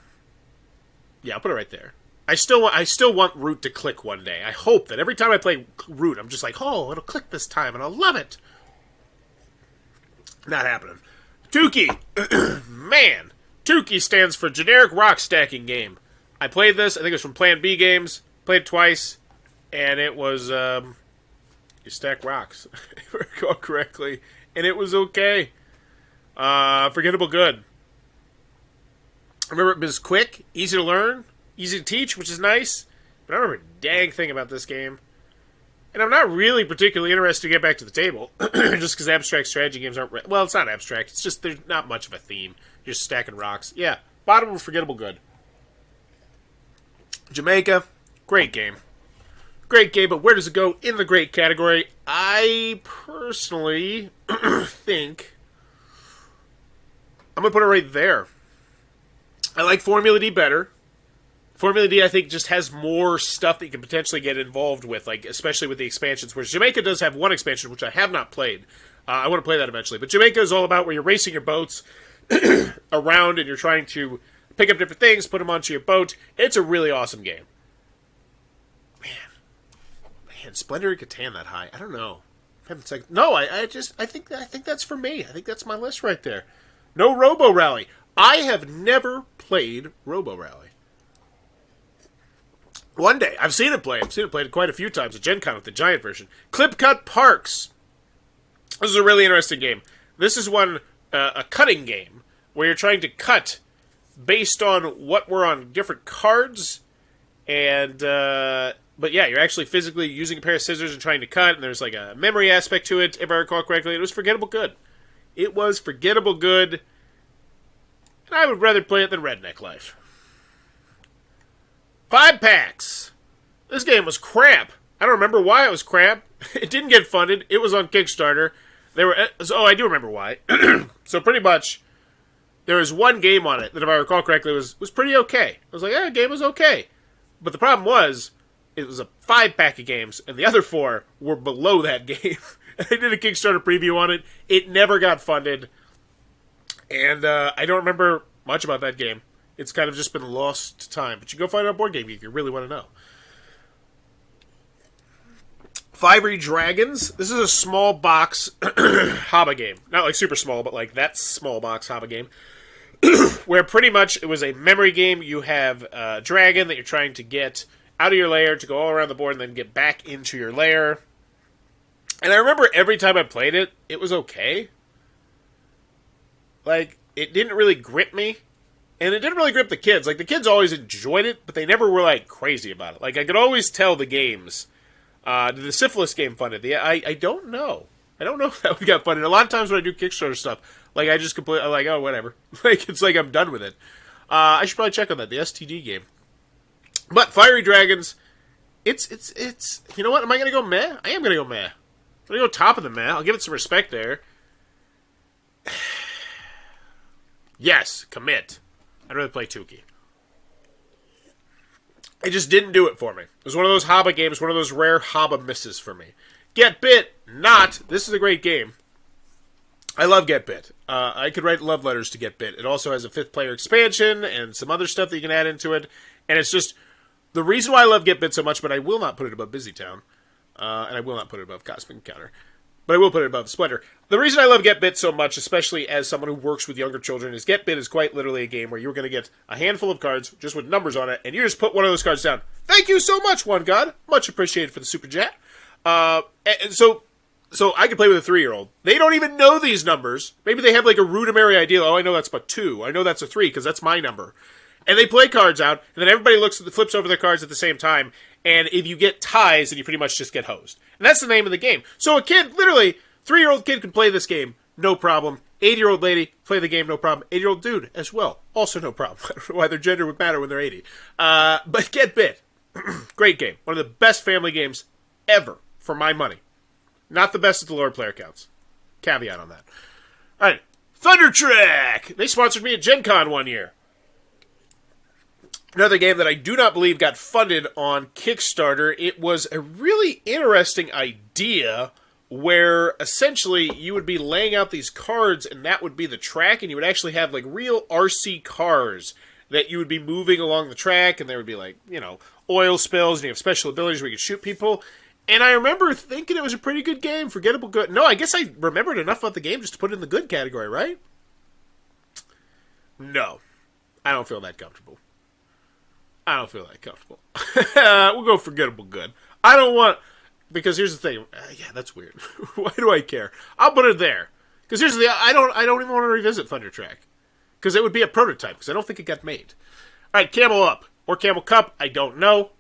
Yeah, I'll put it right there. I still want Root to click one day. I hope that every time I play Root, I'm just like, oh, it'll click this time, and I'll love it. Not happening. Tukey. Man. Tukey stands for Generic Rock Stacking Game. I played this. I think it was from Plan B Games. Played it twice. And it was, you stack rocks, if I recall correctly. And it was okay. Forgettable good. I remember it was quick, easy to learn, easy to teach, which is nice. But I don't remember a dang thing about this game. And I'm not really particularly interested to get back to the table. Just because abstract strategy games aren't... Well, it's not abstract. It's just there's not much of a theme. You're just stacking rocks. Yeah, bottom of forgettable good. Jamaica, great game. Great game, but where does it go in the great category? I personally think I'm going to put it right there. I like Formula D better. Formula D, I think, just has more stuff that you can potentially get involved with, like especially with the expansions, whereas Jamaica does have one expansion, which I have not played. I want to play that eventually. But Jamaica is all about where you're racing your boats around and you're trying to Pick up different things, put them onto your boat. It's a really awesome game. Man, Splendor and Catan that high. I don't know. No, I think that's for me. I think that's my list right there. No Robo Rally. I have never played Robo Rally. One day, I've seen it played. I've seen it played quite a few times at Gen Con with the giant version. Clip Cut Parks. This is a really interesting game. This is a cutting game where you're trying to cut based on what were on different cards, and but yeah, you're actually physically using a pair of scissors and trying to cut, and there's like a memory aspect to it, if I recall correctly. It was forgettable good. It was forgettable good, and I would rather play it than Redneck Life. 5 packs. This game was crap. I don't remember why it was crap. It didn't get funded. It was on Kickstarter. I do remember why. So pretty much, there was one game on it that, if I recall correctly, was pretty okay. I was like, the game was okay. But the problem was, it was a 5-pack of games, and the other 4 were below that game. I did a Kickstarter preview on it. It never got funded. And I don't remember much about that game. It's kind of just been lost to time. But you go find it on Board Game Geek if you really want to know. Fiery Dragons. This is a small box Haba game. Not like super small, but like that small box Haba game. Where pretty much it was a memory game. You have a dragon that you're trying to get out of your lair to go all around the board and then get back into your lair. And I remember every time I played it, it was okay. Like, it didn't really grip me. And it didn't really grip the kids. Like, the kids always enjoyed it, but they never were, like, crazy about it. Like, I could always tell the games. Did the Syphilis game funded? I don't know. I don't know if that one got funded. A lot of times when I do Kickstarter stuff, like, I just completely, I'm like, oh, whatever. Like, it's like I'm done with it. I should probably check on that, the STD game. But Fiery Dragons, it's you know what? Am I going to go meh? I am going to go meh. I'm going to go top of the meh. I'll give it some respect there. Yes, commit. I'd rather play Tukey. It just didn't do it for me. It was one of those Haba games, one of those rare Haba misses for me. Get Bit, not. This is a great game. I love Get Bit. I could write love letters to Get Bit. It also has a 5th player expansion and some other stuff that you can add into it. And it's just the reason why I love Get Bit so much, but I will not put it above Busy Town. And I will not put it above Cosmic Encounter. But I will put it above Splendor. The reason I love Get Bit so much, especially as someone who works with younger children, is Get Bit is quite literally a game where you're going to get a handful of cards, just with numbers on it, and you just put one of those cards down. Thank you so much, One God. Much appreciated for the super chat. So I can play with a 3-year-old. They don't even know these numbers. Maybe they have like a rudimentary idea. Oh, I know that's but 2. I know that's a 3 because that's my number. And they play cards out, and then everybody flips over their cards at the same time. And if you get ties, then you pretty much just get hosed. And that's the name of the game. So a kid, literally, 3-year-old kid can play this game, no problem. 80-year-old lady, play the game, no problem. 80-year-old dude, as well, also no problem. I don't know why their gender would matter when they're 80. But Get Bit, great game. One of the best family games ever, for my money. Not the best at the lower player counts. Caveat on that. All right, Thunder Track. They sponsored me at Gen Con one year. Another game that I do not believe got funded on Kickstarter. It was a really interesting idea where essentially you would be laying out these cards and that would be the track, and you would actually have like real RC cars that you would be moving along the track, and there would be like, you know, oil spills, and you have special abilities where you could shoot people. And I remember thinking it was a pretty good game, forgettable good. No, I guess I remembered enough about the game just to put it in the good category, right? No, I don't feel that comfortable. We'll go forgettable good. I don't want... Because here's the thing. Yeah, that's weird. Why do I care? I'll put it there. Because here's the thing. I don't even want to revisit Thunder Track. Because it would be a prototype. Because I don't think it got made. Alright, Camel Up. Or Camel Cup. I don't know.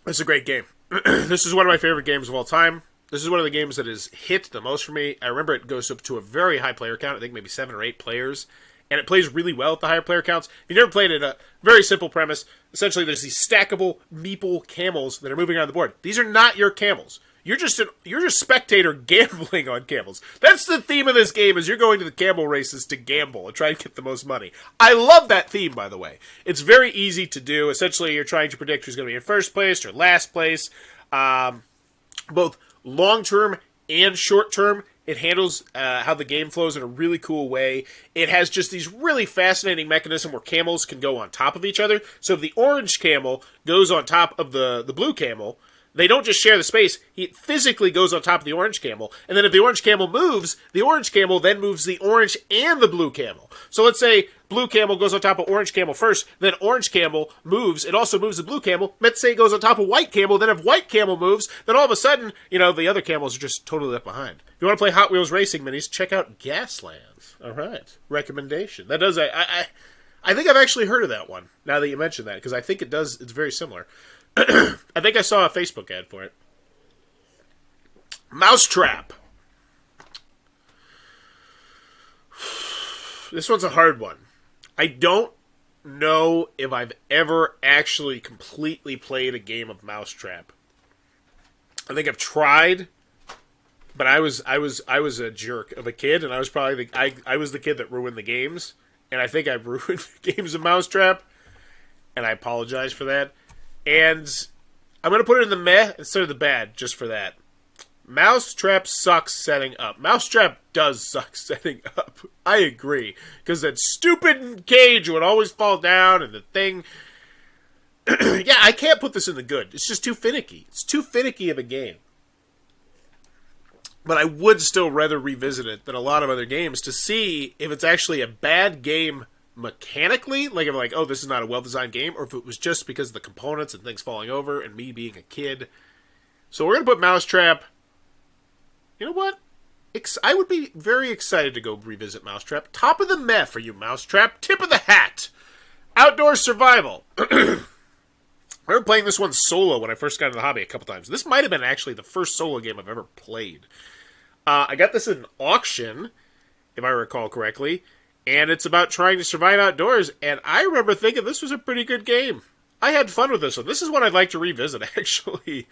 It's a great game. This is one of my favorite games of all time. This is one of the games that has hit the most for me. I remember it goes up to a very high player count. I think maybe 7 or 8 players. And it plays really well at the higher player counts. If you've never played it, a very simple premise. Essentially, there's these stackable meeple camels that are moving around the board. These are not your camels. You're just a spectator gambling on camels. That's the theme of this game, is you're going to the camel races to gamble and try to get the most money. I love that theme, by the way. It's very easy to do. Essentially, you're trying to predict who's going to be in first place or last place. Both long-term and short-term. It handles how the game flows in a really cool way. It has just these really fascinating mechanism where camels can go on top of each other. So if the orange camel goes on top of the blue camel, they don't just share the space. He physically goes on top of the orange camel. And then if the orange camel moves, the orange camel then moves the orange and the blue camel. So let's say blue camel goes on top of orange camel first, then orange camel moves. It also moves the blue camel. Let's say it goes on top of white camel. Then if white camel moves, then all of a sudden, the other camels are just totally left behind. If you want to play Hot Wheels racing minis, check out Gaslands. All right. Recommendation. That does... I think I've actually heard of that one, now that you mention that, because I think it does... It's very similar. I think I saw a Facebook ad for it. Mousetrap. This one's a hard one. I don't know if I've ever actually completely played a game of Mousetrap. I think I've tried, but I was a jerk of a kid, and I was probably I was the kid that ruined the games, and I think I've ruined games of Mousetrap, and I apologize for that. And I'm going to put it in the meh instead of the bad, just for that. Mousetrap sucks setting up. Mousetrap does suck setting up. I agree. Because that stupid cage would always fall down, and the thing... Yeah, I can't put this in the good. It's just too finicky. It's too finicky of a game. But I would still rather revisit it than a lot of other games to see if it's actually a bad game mechanically, like if oh, this is not a well-designed game, or if it was just because of the components and things falling over and me being a kid. So we're going to put Mousetrap. You know what? I would be very excited to go revisit Mousetrap. Top of the meh for you, Mousetrap. Tip of the hat. Outdoor survival. I remember playing this one solo when I first got into the hobby a couple times. This might have been actually the first solo game I've ever played. I got this at an auction, if I recall correctly. And it's about trying to survive outdoors. And I remember thinking this was a pretty good game. I had fun with this one. This is one I'd like to revisit, actually.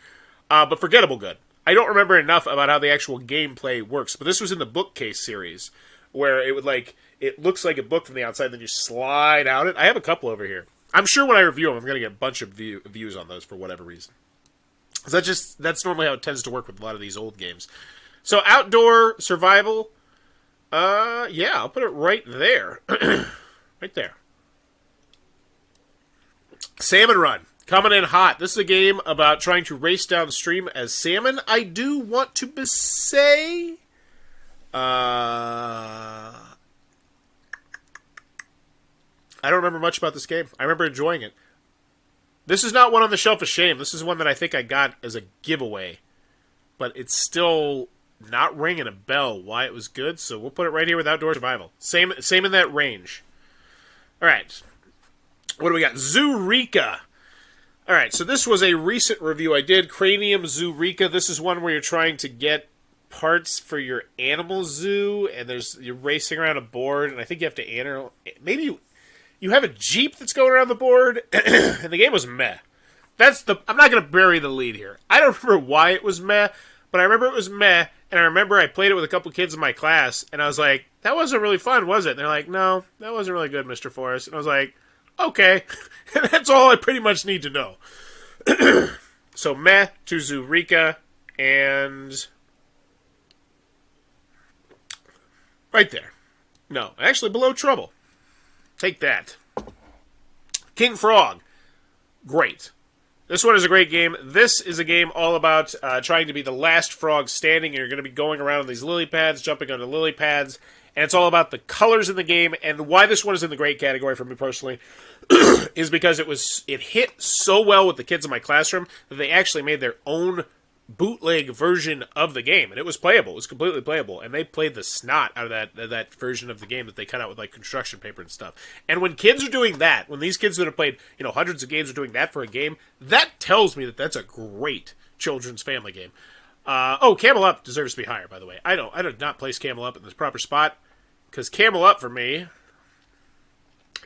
But forgettable good. I don't remember enough about how the actual gameplay works. But this was in the bookcase series. Where it would it looks like a book from the outside. Then you slide out it. I have a couple over here. I'm sure when I review them, I'm going to get a bunch of views on those for whatever reason. So that's normally how it tends to work with a lot of these old games. So outdoor survival... yeah, I'll put it right there. Right there. Salmon Run. Coming in hot. This is a game about trying to race downstream as salmon. I do want to say... I don't remember much about this game. I remember enjoying it. This is not one on the shelf of shame. This is one that I think I got as a giveaway. But it's still... not ringing a bell why it was good, so we'll put it right here with Outdoor Survival. Same in that range. Alright. What do we got? Zoo Rica. Alright, so this was a recent review I did. Cranium Zoo Rica. This is one where you're trying to get parts for your animal zoo, and you're racing around a board, and I think you have to enter... Maybe you have a Jeep that's going around the board, and the game was meh. I'm not going to bury the lead here. I don't remember why it was meh, but I remember it was meh, and I remember I played it with a couple kids in my class, and I was like, that wasn't really fun, was it? And they're like, no, that wasn't really good, Mr. Forrest. And I was like, okay. And that's all I pretty much need to know. So, meh to Zoo Rica, and... right there. No, actually, Below Trouble. Take that. King Frog. Great. This one is a great game. This is a game all about trying to be the last frog standing. And you're going to be going around on these lily pads, jumping onto lily pads. And it's all about the colors in the game. And why this one is in the great category for me personally is because it hit so well with the kids in my classroom that they actually made their own bootleg version of the game. And it was playable. It was completely playable. And they played the snot out of that version of the game that they cut out with construction paper and stuff. And when kids are doing that, when these kids that have played hundreds of games are doing that for a game, that tells me that that's a great children's family game. Camel Up deserves to be higher, by the way. I did not place Camel Up in this proper spot, because Camel Up for me,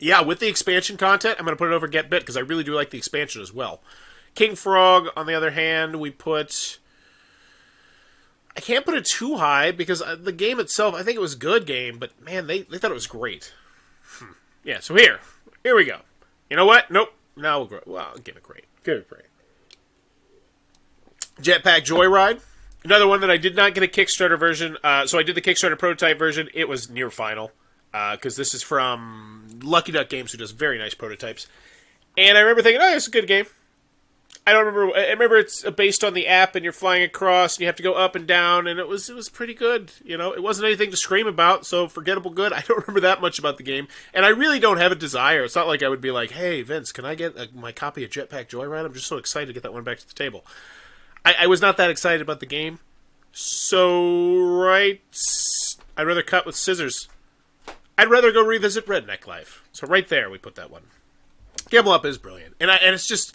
yeah, with the expansion content, I'm going to put it over Get Bit, because I really do like the expansion as well. King Frog, on the other hand, I can't put it too high, because the game itself, I think it was a good game, but man, they thought it was great. Yeah, so here we go. You know what? Nope. Now I'll give it great. Give it great. Jetpack Joyride. Another one that I did not get a Kickstarter version. So I did the Kickstarter prototype version. It was near final. Because this is from Lucky Duck Games, who does very nice prototypes. And I remember thinking, oh, it's a good game. I remember it's based on the app, and you're flying across, and you have to go up and down, and it was pretty good. You know, it wasn't anything to scream about, so forgettable good. I don't remember that much about the game, and I really don't have a desire. It's not like I would be like, hey, Vince, can I get my copy of Jetpack Joyride? I'm just so excited to get that one back to the table. I was not that excited about the game, so I'd rather cut with scissors. I'd rather go revisit Redneck Life. So right there, we put that one. Gamble Up is brilliant, and it's just.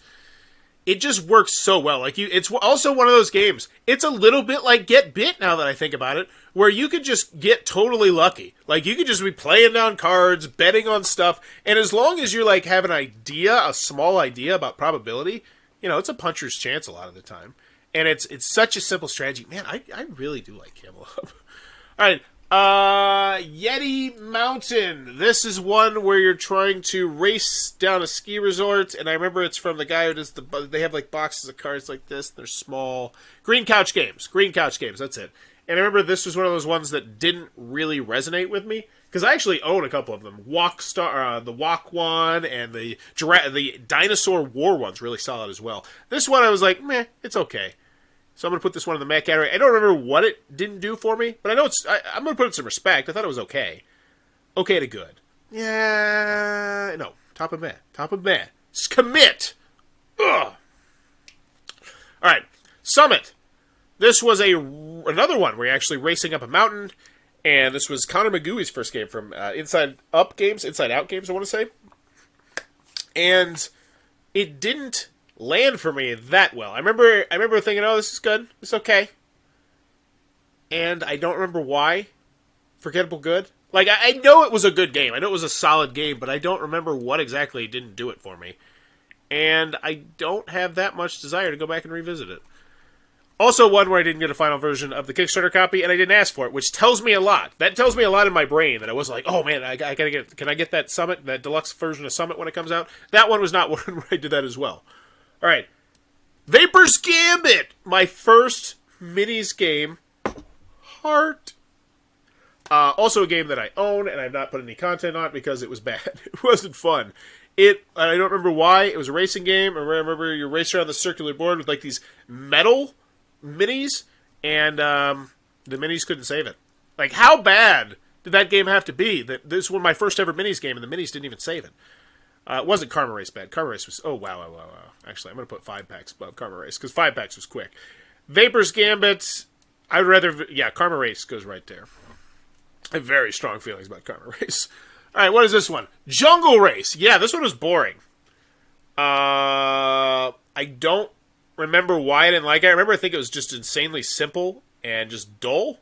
It just works so well. Like it's also one of those games. It's a little bit like Get Bit now that I think about it, where you could just get totally lucky. Like you could just be playing down cards, betting on stuff, and as long as you like have an idea, a small idea about probability, you know, it's a puncher's chance a lot of the time. And it's such a simple strategy. Man, I really do like Gamble Up. All right. Yeti Mountain. This is one where you're trying to race down a ski resort, and I remember it's from the guy who does they have like boxes of cards like this. They're small. Green Couch Games, that's it. And I remember this was one of those ones that didn't really resonate with me, because I actually own a couple of them. The Walk one, and the Dinosaur War one's really solid as well. This one I was like, meh, it's okay. So I'm going to put this one in the meh category. I don't remember what it didn't do for me, but I know I'm going to put it some respect. I thought it was okay. Okay to good. Yeah, no. Top of meh. Commit! Ugh! Alright. Summit. This was another one where you're actually racing up a mountain, and this was Connor McGooey's first game from Inside Out Games, I want to say. And it didn't land for me that well. I remember thinking, oh, this is good. It's okay. And I don't remember why. Forgettable good. Like, I know it was a good game. I know it was a solid game, but I don't remember what exactly didn't do it for me. And I don't have that much desire to go back and revisit it. Also one where I didn't get a final version of the Kickstarter copy, and I didn't ask for it, which tells me a lot. That tells me a lot in my brain, that I was like, oh man, I gotta get, can I get that Summit, that deluxe version of Summit when it comes out? That one was not one where I did that as well. Alright. Vapor's Gambit! My first minis game. Heart. Also a game that I own, and I've not put any content on because it was bad. It wasn't fun. I don't remember why. It was a racing game. I remember you race around the circular board with like these metal minis, and the minis couldn't save it. Like, how bad did that game have to be? That this was my first ever minis game, and the minis didn't even save it. It wasn't Karma Race bad. Karma Race was... Oh, wow. Actually, I'm going to put 5-packs above Karma Race, because 5-packs was quick. Vapor's Gambit, I'd rather... Yeah, Karma Race goes right there. I have very strong feelings about Karma Race. Alright, what is this one? Jungle Race. Yeah, this one was boring. I don't remember why I didn't like it. I think it was just insanely simple and just dull.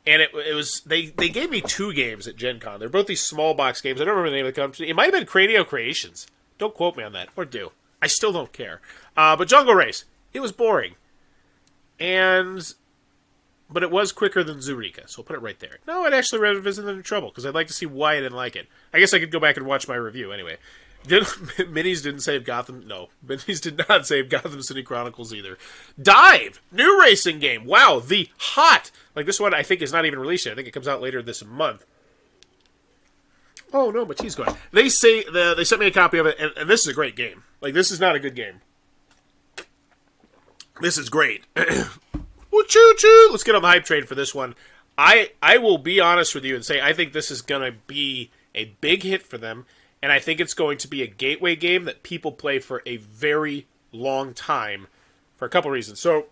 And it was they gave me 2 games at Gen Con. They're both these small box games. I don't remember the name of the company. It might have been Cranium Creations. Don't quote me on that. Or do. I still don't care. But Jungle Race. It was boring. But it was quicker than Zoo Rica, so I'll put it right there. No, I'd actually rather visit than in trouble, because I'd like to see why I didn't like it. I guess I could go back and watch my review anyway. Minis didn't save Gotham. No, Minis did not save Gotham City Chronicles either. Dive! New racing game. Wow, the hot... Like, this one I think is not even released yet. I think it comes out later this month. Oh, no, but he's going. They sent me a copy of it, and this is a great game. Like, this is not a good game. This is great. Choo-choo! Let's get on the hype train for this one. I will be honest with you and say I think this is going to be a big hit for them, and I think it's going to be a gateway game that people play for a very long time for a couple reasons. So,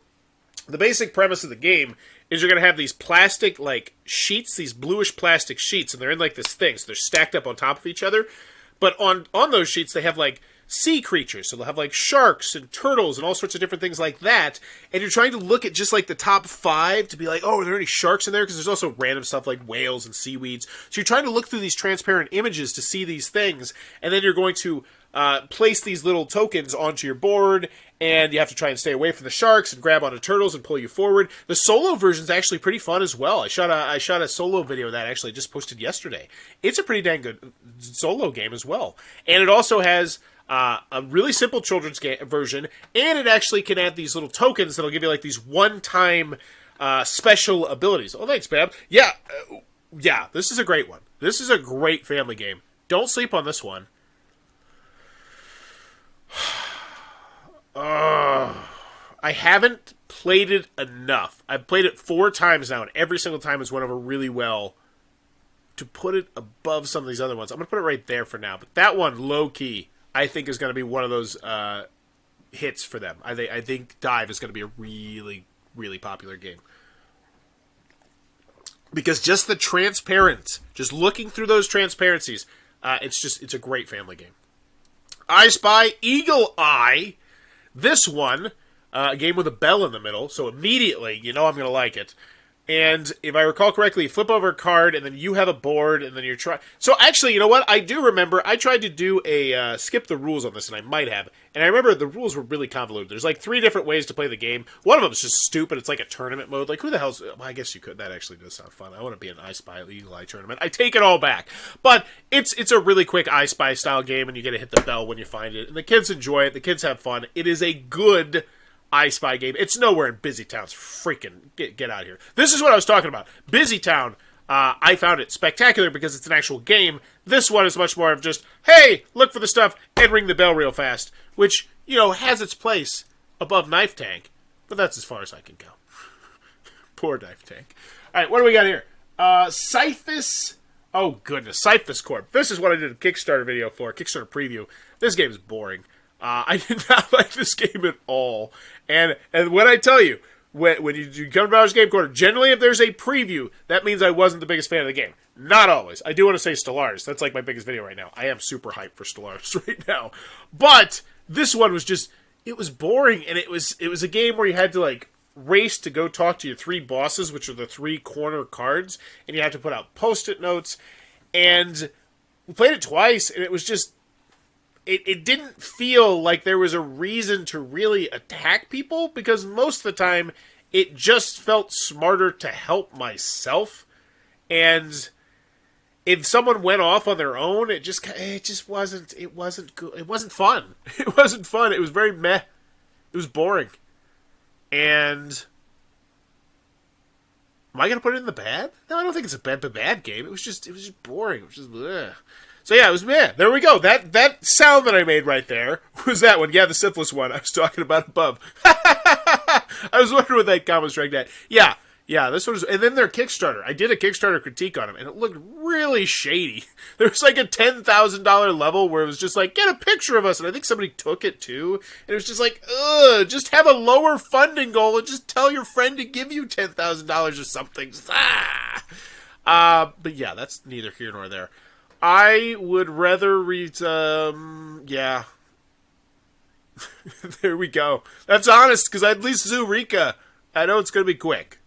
the basic premise of the game is you're going to have these plastic, like, sheets, these bluish plastic sheets, and they're in, like, this thing, so they're stacked up on top of each other. But on those sheets, they have, like, sea creatures, so they'll have like sharks and turtles and all sorts of different things like that, and you're trying to look at just like the top 5 to be like, oh, are there any sharks in there? Because there's also random stuff like whales and seaweeds, so you're trying to look through these transparent images to see these things, and then you're going to place these little tokens onto your board, and you have to try and stay away from the sharks and grab onto turtles and pull you forward. The solo version is actually pretty fun as well. I shot a solo video of that actually just posted yesterday. It's a pretty dang good solo game as well, and it also has A really simple children's version, and it actually can add these little tokens that'll give you like these one-time special abilities. Oh, thanks, Bab. Yeah, yeah, this is a great one. This is a great family game. Don't sleep on this one. I haven't played it enough. I've played it 4 times now, and every single time has went over really well. To put it above some of these other ones, I'm going to put it right there for now. But that one, low-key, I think is going to be one of those hits for them. I think Dive is going to be a really, really popular game. Because just the transparent, just looking through those transparencies, it's a great family game. I Spy Eagle Eye. This one, a game with a bell in the middle, so immediately you know I'm going to like it. And if I recall correctly, you flip over a card, and then you have a board, and then you're trying... So actually, you know what? I do remember, I tried to do a skip the rules on this, and I might have. And I remember the rules were really convoluted. There's like 3 different ways to play the game. One of them is just stupid. It's like a tournament mode. Like, who the hell's... Well, I guess you could. That actually does sound fun. I want to be an I Spy Eagle Eye tournament. I take it all back. But it's a really quick I Spy style game, and you get to hit the bell when you find it. And the kids enjoy it. The kids have fun. It is a good I Spy game. It's nowhere in Busy Town's freaking get out of here. This is what I was talking about. Busy Town, I found it spectacular because it's an actual game. This one is much more of just, hey, look for the stuff and ring the bell real fast, which, you know, has its place above Knife Tank, but that's as far as I can go. Poor Knife Tank. All right, what do we got here? Cyphus. Oh, goodness. Cyphus Corp. This is what I did a Kickstarter video for, Kickstarter preview. This game is boring. I did not like this game at all. And when I tell you, when you come to Bowers Game Corner, generally if there's a preview, that means I wasn't the biggest fan of the game. Not always. I do want to say Stellaris. That's like my biggest video right now. I am super hyped for Stellaris right now. But this one was just, it was boring. And it was a game where you had to like race to go talk to your 3 bosses, which are the 3 corner cards. And you had to put out Post-it notes. And we played it twice, and it was just, It didn't feel like there was a reason to really attack people, because most of the time it just felt smarter to help myself. And if someone went off on their own, it wasn't good. It wasn't fun. It wasn't fun. It was very meh. It was boring. And am I going to put it in the bad? No, I don't think it's a bad game. It was just boring. It was just bleh. So yeah, it was meh. There we go. That sound that I made right there was that one. Yeah, the syphilis one I was talking about above. I was wondering what that comment was directed at. Yeah, this one was... And then their Kickstarter. I did a Kickstarter critique on them, and it looked really shady. There was like a $10,000 level where it was just like, get a picture of us, and I think somebody took it too. And it was just like, ugh, just have a lower funding goal and just tell your friend to give you $10,000 or something. But yeah, that's neither here nor there. I would rather read, yeah. There we go. That's honest, because at least Zoo Rica, I know it's going to be quick.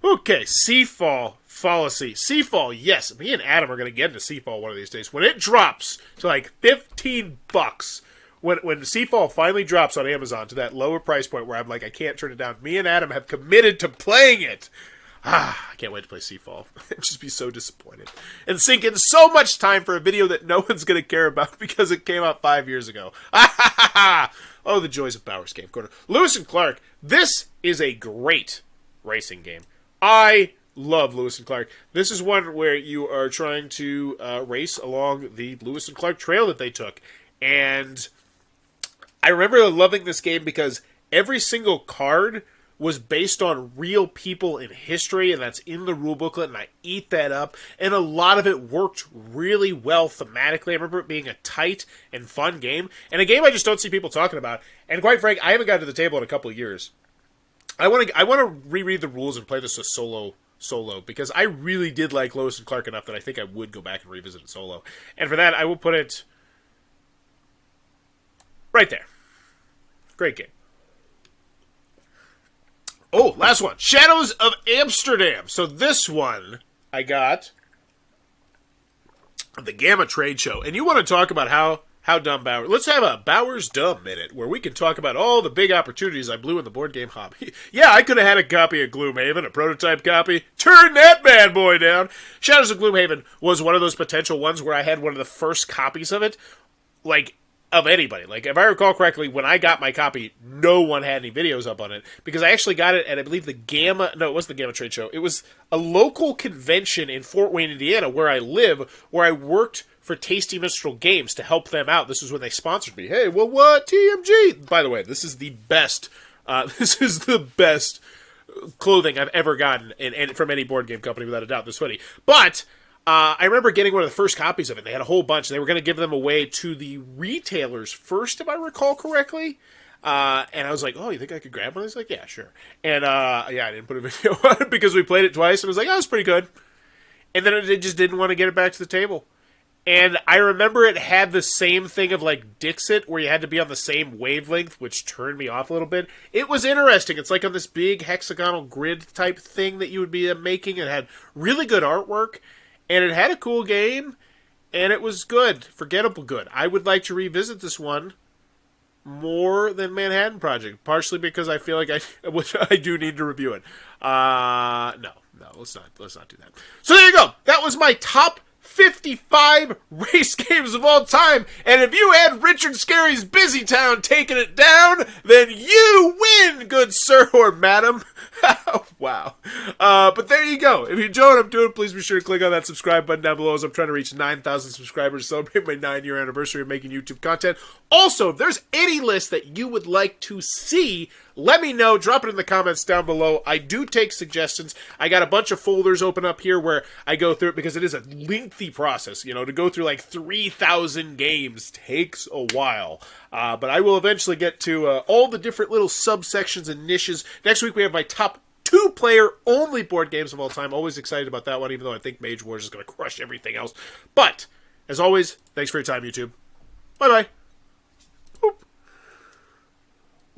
Okay, Seafall Fallacy. Seafall, yes. Me and Adam are going to get into Seafall one of these days. When it drops to like $15, when Seafall finally drops on Amazon to that lower price point where I'm like, I can't turn it down, me and Adam have committed to playing it. I can't wait to play Seafall. I'd just be so disappointed. And sink in so much time for a video that no one's going to care about because it came out 5 years ago. Oh, the joys of Bowers Game Corner. Lewis and Clark, this is a great racing game. I love Lewis and Clark. This is one where you are trying to race along the Lewis and Clark trail that they took. And I remember loving this game because every single card was based on real people in history, and that's in the rule booklet, and I eat that up. And a lot of it worked really well thematically. I remember it being a tight and fun game, and a game I just don't see people talking about. And quite frankly, I haven't gotten to the table in a couple of years. I want to reread the rules and play this as solo, because I really did like Lois and Clark enough that I think I would go back and revisit it solo. And for that, I will put it right there. Great game. Oh, last one. Shadows of Amsterdam. So this one I got at the Gamma Trade Show. And you want to talk about how dumb Bowers... Let's have a Bowers Dumb minute where we can talk about all the big opportunities I blew in the board game hobby. Yeah, I could have had a copy of Gloomhaven, a prototype copy. Turn that bad boy down. Shadows of Gloomhaven was one of those potential ones where I had one of the first copies of it. Like, of anybody. Like, if I recall correctly, when I got my copy, no one had any videos up on it, because I actually got it at, I believe, the Gamma, no, it wasn't the Gamma Trade Show. It was a local convention in Fort Wayne, Indiana, where I live, where I worked for Tasty Minstrel Games to help them out. This was when they sponsored me. Hey, well, what? TMG! By the way, this is the best, clothing I've ever gotten and from any board game company, without a doubt, this hoodie. But I remember getting one of the first copies of it. They had a whole bunch. They were going to give them away to the retailers first, if I recall correctly. And I was like, oh, you think I could grab one? He's like, yeah, sure. And yeah, I didn't put a video on it because we played it twice, and I was like, oh, it's pretty good. And then I just didn't want to get it back to the table. And I remember it had the same thing of like Dixit, where you had to be on the same wavelength, which turned me off a little bit. It was interesting. It's like on this big hexagonal grid type thing that you would be making. It had really good artwork, and it had a cool game, and it was good. Forgettable good. I would like to revisit this one more than Manhattan Project, partially because I feel like I do need to review it. No, let's not do that. So there you go. That was my top 55 race games of all time, and if you had Richard Scarry's Busy Town taking it down, then you win, good sir or madam. Wow. But there you go. If you enjoy what I'm doing, please be sure to click on that subscribe button down below, as I'm trying to reach 9,000 subscribers to celebrate my 9-year anniversary of making YouTube content. Also, if there's any list that you would like to see, let me know. Drop it in the comments down below. I do take suggestions. I got a bunch of folders open up here where I go through it, because it is a lengthy process. You know, to go through like 3,000 games takes a while. But I will eventually get to all the different little subsections and niches. Next week we have my top 2-player only board games of all time. Always excited about that one, even though I think Mage Wars is going to crush everything else. But, as always, thanks for your time, YouTube. Bye-bye.